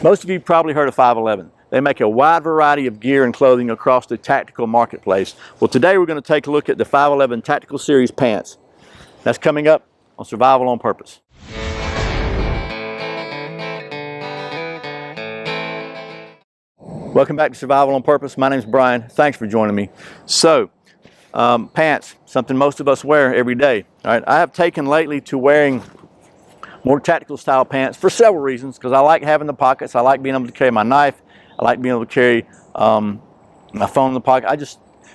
Most of you probably heard of 511. They make a wide variety of gear and clothing across the tactical marketplace. Well, today we're going to take a look at the 511 Tactical Series pants. That's coming up on Survival on Purpose. Welcome back to Survival on Purpose. My name is Brian. Thanks for joining me. So, pants, something most of us wear every day. All right, I have taken lately to wearing more tactical style pants for several reasons, because I like having the pockets. I like being able to carry my knife. I like being able to carry my phone in the pocket.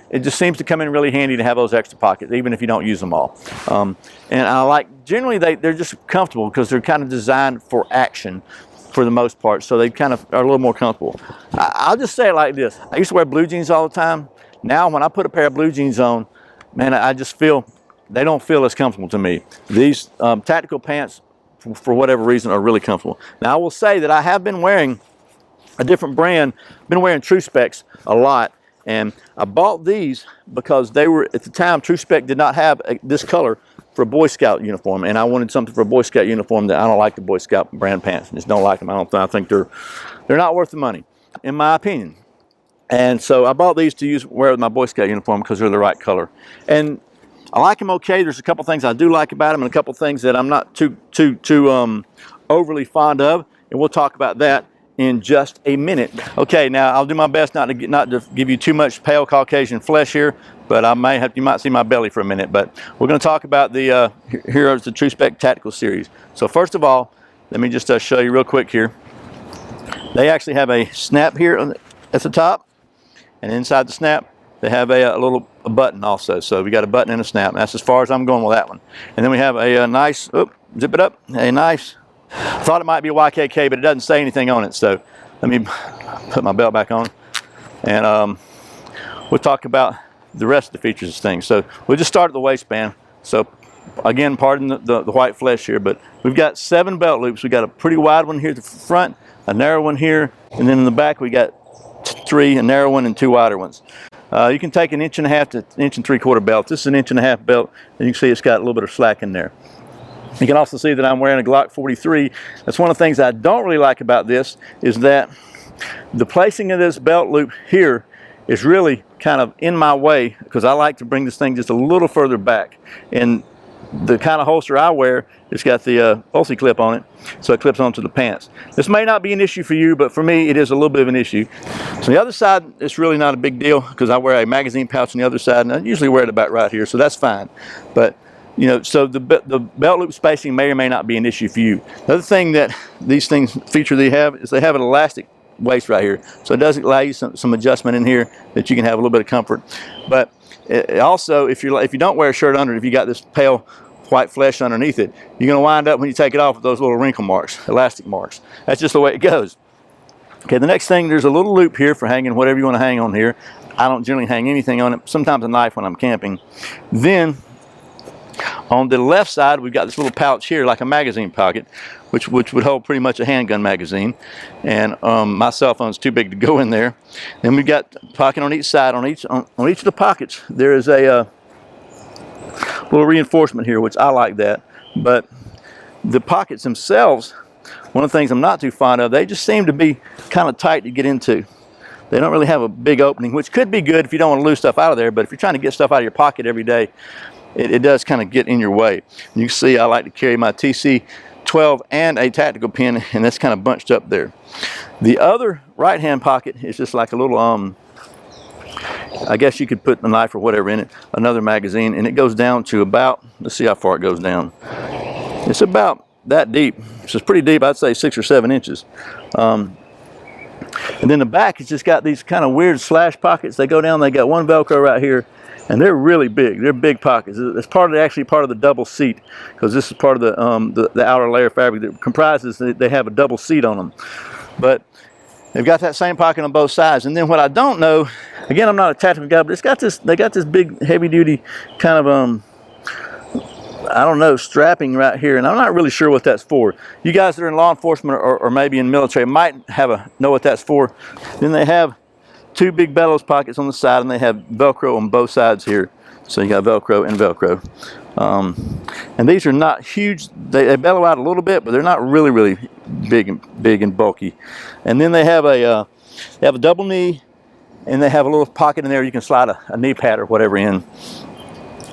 It just seems to come in really handy to have those extra pockets, even if you don't use them all. And I like, generally they're just comfortable because they're kind of designed for action for the most part. So they kind of are a little more comfortable. I'll just say it like this. I used to wear blue jeans all the time. Now when I put a pair of blue jeans on, man, I just feel, they don't feel as comfortable to me. These tactical pants, for whatever reason, are really comfortable. Now I will say that I have been wearing a different brand, been wearing tru-specs a lot, and I bought these because they were, at the time, tru-spec did not have this color for a Boy Scout uniform, and I wanted something for a Boy Scout uniform that I don't like the Boy Scout brand pants. I just don't like them. I think they're not worth the money, in my opinion. And so I bought these to wear with my Boy Scout uniform because they're the right color. And I like them okay. There's a couple things I do like about them and a couple things that I'm not too overly fond of, and we'll talk about that in just a minute. Okay, now I'll do my best not to give you too much pale Caucasian flesh here, but you might see my belly for a minute. But we're going to talk about the here is the tru-spec Tactical Series. So first of all, let me just show you real quick here. They actually have a snap here at the top, and inside the snap they have a little button also. So we got a button and a snap. That's as far as I'm going with that one. And then we have a nice, zip it up, a nice, I thought it might be a YKK, but it doesn't say anything on it. So let me put my belt back on, and we'll talk about the rest of the features of this thing. So we'll just start at the waistband. So again, pardon the white flesh here, but we've got 7 belt loops. We've got a pretty wide one here at the front, a narrow one here, and then in the back we got 3, a narrow one and 2 wider ones. You can take an 1.5 inch to 1 3/4 inch belt. This is an 1.5 inch belt, and you can see it's got a little bit of slack in there. You can also see that I'm wearing a Glock 43. That's one of the things I don't really like about this, is that the placing of this belt loop here is really kind of in my way, because I like to bring this thing just a little further back. And the kind of holster I wear, it's got the ulci clip on it, so it clips onto the pants. This may not be an issue for you, but for me it is a little bit of an issue. So the other side, it's really not a big deal, because I wear a magazine pouch on the other side, and I usually wear it about right here, so that's fine. But you know, so the belt loop spacing may or may not be an issue for you. The other thing that these things feature they have is they have an elastic waist right here, so it does allow you some adjustment in here that you can have a little bit of comfort. But it also, if you don't wear a shirt under it, if you got this pale white flesh underneath it, you're going to wind up when you take it off with those little wrinkle marks, elastic marks. That's just the way it goes. Okay, the next thing, there's a little loop here for hanging whatever you want to hang on here. I don't generally hang anything on it, sometimes a knife when I'm camping. Then on the left side, we've got this little pouch here, like a magazine pocket, which would hold pretty much a handgun magazine. And my cell phone's too big to go in there. Then we've got a pocket on each side. On each of the pockets, there is a little reinforcement here, which I like that. But the pockets themselves, one of the things I'm not too fond of, they just seem to be kind of tight to get into. They don't really have a big opening, which could be good if you don't want to lose stuff out of there. But if you're trying to get stuff out of your pocket every day, it does kind of get in your way. You can see I like to carry my TC-12 and a tactical pen, and that's kind of bunched up there. The other right hand pocket is just like a little I guess you could put the knife or whatever in it, another magazine, and it goes down to about, let's see how far it goes down. It's about that deep. So it's pretty deep, I'd say 6 or 7 inches. And then the back has just got these kind of weird slash pockets. They go down, they got one Velcro right here, and they're really big. They're big pockets. It's actually part of the double seat, because this is part of the outer layer fabric that comprises. They have a double seat on them, but they've got that same pocket on both sides. And then what I don't know, again, I'm not a tactical guy, but it's got this. They got this big, heavy-duty kind of I don't know, strapping right here, and I'm not really sure what that's for. You guys that are in law enforcement or maybe in military might know what that's for. Then they have 2 big bellows pockets on the side, and they have Velcro on both sides here. So you got Velcro and Velcro. And these are not huge. They bellow out a little bit, but they're not really big and bulky. And then they have a double knee, and they have a little pocket in there you can slide a knee pad or whatever in.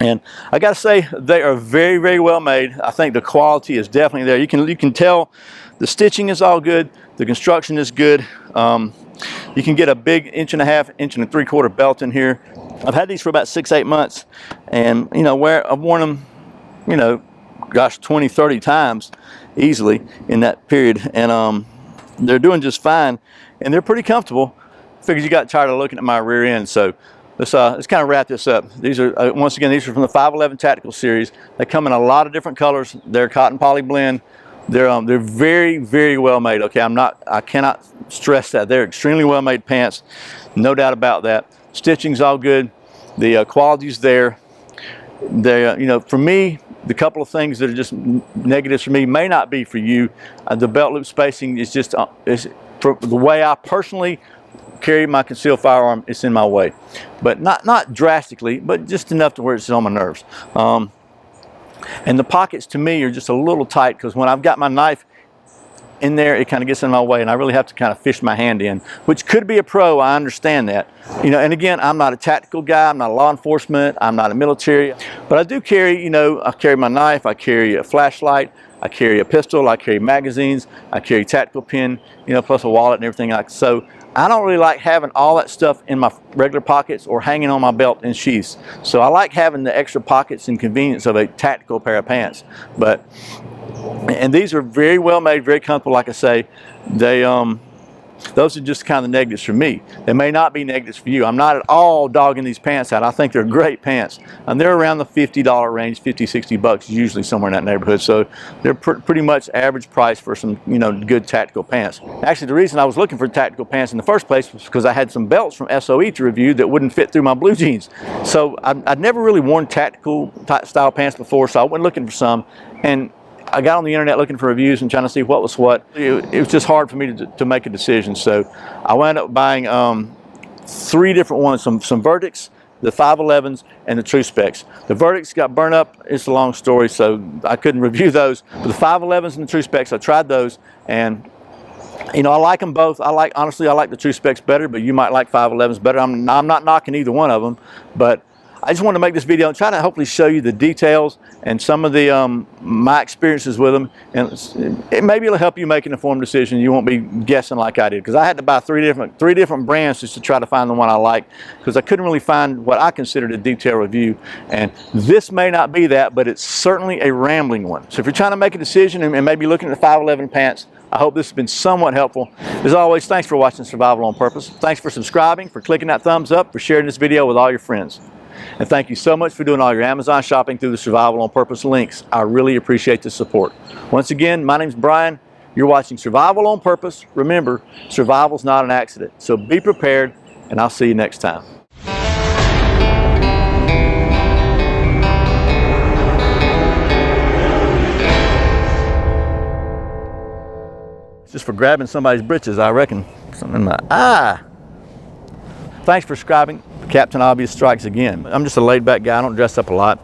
And I got to say, they are very well made. I think the quality is definitely there. You can tell the stitching is all good. The construction is good. You can get a big 1.5 inch and 3/4 belt in here. I've had these for about 6-8 months, and you know, I've worn them, you know, gosh, 20-30 times easily in that period, and they're doing just fine, and they're pretty comfortable. Figured you got tired of looking at my rear end, so let's kind of wrap this up. These are once again, these are from the 511 Tactical series. They come in a lot of different colors. They're cotton poly blend. They're very well made. Okay, I cannot stress that. They're extremely well made pants, no doubt about that. Stitching's all good. The quality's there. They, you know, for me, the couple of things that are just negatives for me may not be for you. The belt loop spacing is just for the way I personally carry my concealed firearm. It's in my way, but not drastically, but just enough to where it's on my nerves. And the pockets to me are just a little tight, because when I've got my knife in there, it kind of gets in my way, and I really have to kind of fish my hand in, which could be a pro. I understand that, you know. And again, I'm not a tactical guy. I'm not a law enforcement. I'm not a military, but I do carry, you know, I carry my knife. I carry a flashlight. I carry a pistol. I carry magazines. I carry a tactical pin, you know, plus a wallet and everything like so. I don't really like having all that stuff in my regular pockets or hanging on my belt in sheaths. So I like having the extra pockets and convenience of a tactical pair of pants. And these are very well made, very comfortable. Like I say, those are just kind of the negatives for me. They may not be negatives for you. I'm not at all dogging these pants out. I think they're great pants, and they're around the $50 range, $50-$60 usually, somewhere in that neighborhood. So they're pretty much average price for some, you know, good tactical pants. Actually, the reason I was looking for tactical pants in the first place was because I had some belts from SOE to review that wouldn't fit through my blue jeans. So I'd never really worn tactical style pants before, so I went looking for some, and I got on the internet looking for reviews and trying to see what was what. It was just hard for me to make a decision. So I wound up buying 3 different ones, some Verdicts, the 511s, and the tru-specs. The Verdicts got burnt up. It's a long story, so I couldn't review those. But the 511s and the tru-specs, I tried those, and you know, I like them both. Honestly, I like the tru-specs better, but you might like 511s better. I'm not knocking either one of them, but I just wanted to make this video and try to hopefully show you the details and some of the my experiences with them, and maybe it'll help you make an informed decision. You won't be guessing like I did, because I had to buy three different brands just to try to find the one I like, because I couldn't really find what I considered a detailed review. And this may not be that, but it's certainly a rambling one. So if you're trying to make a decision and maybe looking at the 511 pants, I hope this has been somewhat helpful. As always, thanks for watching Survival on Purpose. Thanks for subscribing, for clicking that thumbs up, for sharing this video with all your friends. And thank you so much for doing all your Amazon shopping through the Survival on Purpose links. I really appreciate the support. Once again, my name's Brian. You're watching Survival on Purpose. Remember, survival's not an accident. So be prepared, and I'll see you next time. Just for grabbing somebody's britches, I reckon. Something in my eye. Thanks for subscribing. Captain Obvious strikes again. I'm just a laid-back guy. I don't dress up a lot.